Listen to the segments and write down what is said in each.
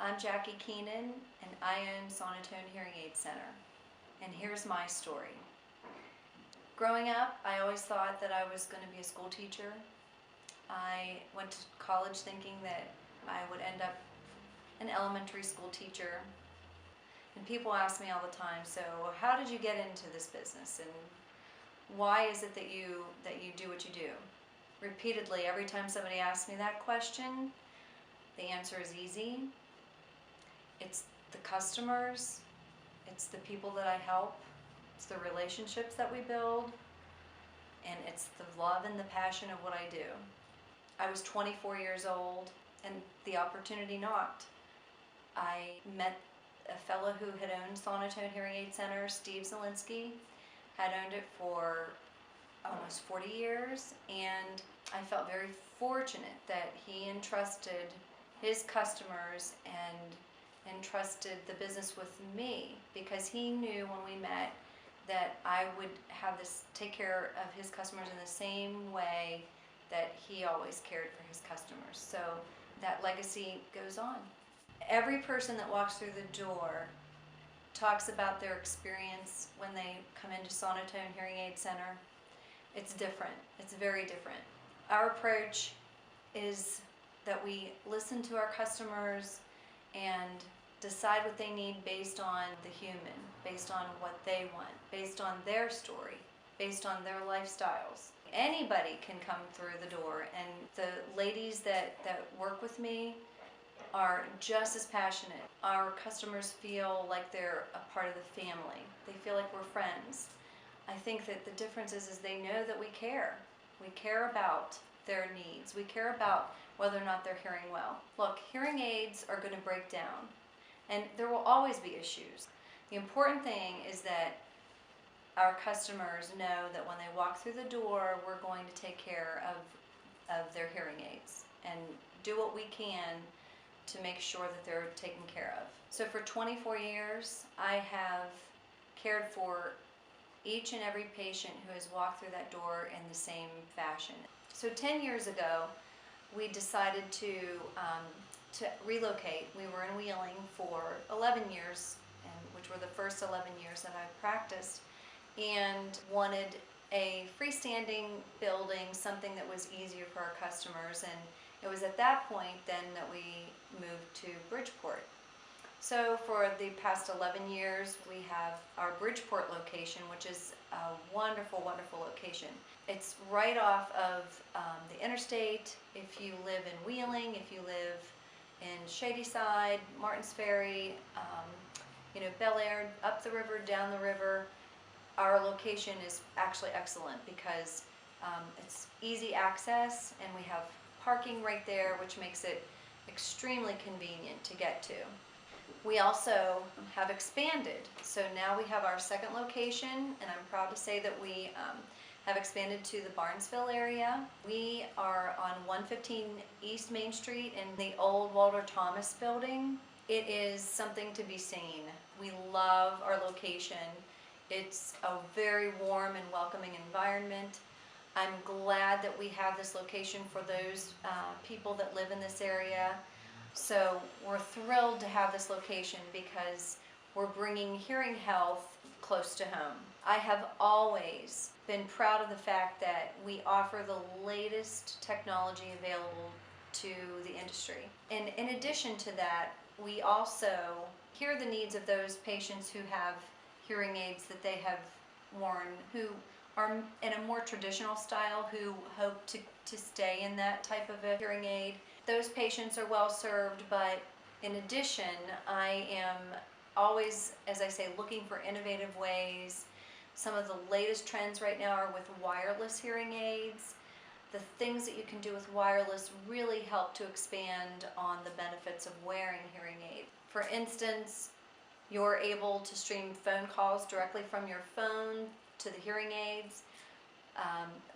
I'm Jackie Keenan, and I own Sonotone Hearing Aid Center. And here's my story. Growing up, I always thought that I was going to be a school teacher. I went to college thinking that I would end up an elementary school teacher. And people ask me all the time, so how did you get into this business? And why is it that you do what you do? Repeatedly, every time somebody asks me that question, the answer is easy. It's the customers, it's the people that I help, it's the relationships that we build, and it's the love and the passion of what I do. I was 24 years old and the opportunity knocked. I met a fellow who had owned Sonotone Hearing Aid Center, Steve Zielinski, had owned it for almost 40 years, and I felt very fortunate that he entrusted his customers and entrusted the business with me, because he knew when we met that I would have this take care of his customers in the same way that he always cared for his customers. So that legacy goes on. Every person that walks through the door talks about their experience when they come into Sonotone Hearing Aid Center. It's different. It's very different. Our approach is that we listen to our customers and decide what they need based on the human, based on what they want, based on their story, based on their lifestyles. Anybody can come through the door, and the ladies that work with me are just as passionate. Our customers feel like they're a part of the family. They feel like we're friends. I think that the difference is they know that we care. We care about their needs. We care about whether or not they're hearing well. Look, hearing aids are going to break down, and there will always be issues. The important thing is that our customers know that when they walk through the door, we're going to take care of their hearing aids and do what we can to make sure that they're taken care of. So for 24 years, I have cared for each and every patient who has walked through that door in the same fashion. So 10 years ago, we decided to relocate. We were in Wheeling for 11 years, which were the first 11 years that I practiced, and wanted a freestanding building, something that was easier for our customers. And it was at that point then that we moved to Bridgeport. So for the past 11 years, we have our Bridgeport location, which is a wonderful, wonderful location. It's right off of the interstate. If you live in Wheeling, if you live in Shadyside, Martins Ferry, Bel Air, up the river, down the river, our location is actually excellent because it's easy access, and we have parking right there, which makes it extremely convenient to get to. We also have expanded, so now we have our second location, and I'm proud to say that we have expanded to the Barnesville area. We are on 115 East Main Street in the old Walter Thomas building. It is something to be seen. We love our location. It's a very warm and welcoming environment. I'm glad that we have this location for those people that live in this area. So we're thrilled to have this location because we're bringing hearing health close to home. I have always been proud of the fact that we offer the latest technology available to the industry. And in addition to that, we also hear the needs of those patients who have hearing aids that they have worn, who are in a more traditional style, who hope to stay in that type of a hearing aid. Those patients are well served, but in addition, I am always, as I say, looking for innovative ways. Some of the latest trends right now are with wireless hearing aids. The things that you can do with wireless really help to expand on the benefits of wearing hearing aids. For instance, you're able to stream phone calls directly from your phone to the hearing aids.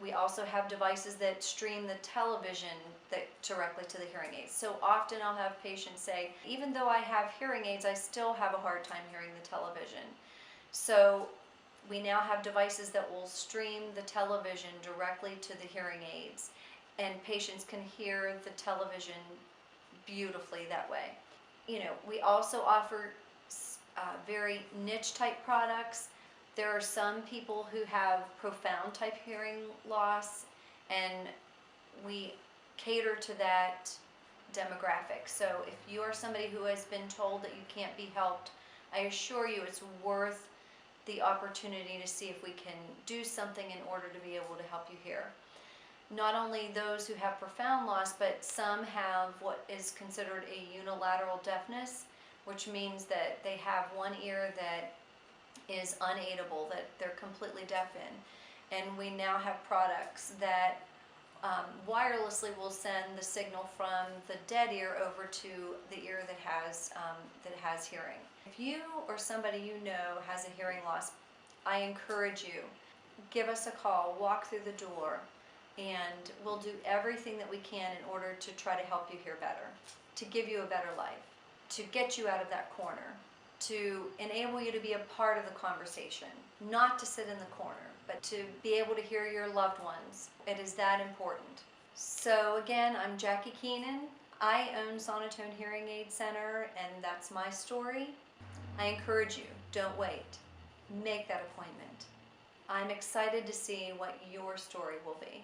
We also have devices that stream the television directly to the hearing aids. So often I'll have patients say, even though I have hearing aids, I still have a hard time hearing the television. So we now have devices that will stream the television directly to the hearing aids, and patients can hear the television beautifully that way. We also offer very niche type products. There are some people who have profound type hearing loss, and we cater to that demographic. So if you are somebody who has been told that you can't be helped, I assure you it's worth the opportunity to see if we can do something in order to be able to help you hear. Not only those who have profound loss, but some have what is considered a unilateral deafness, which means that they have one ear that is unaidable, that they're completely deaf in. And we now have products that wirelessly will send the signal from the dead ear over to the ear that has hearing. If you or somebody you know has a hearing loss, I encourage you, give us a call, walk through the door, and we'll do everything that we can in order to try to help you hear better, to give you a better life, to get you out of that corner, to enable you to be a part of the conversation, not to sit in the corner, but to be able to hear your loved ones. It is that important. So again, I'm Jackie Keenan. I own Sonotone Hearing Aid Center, and that's my story. I encourage you, don't wait. Make that appointment. I'm excited to see what your story will be.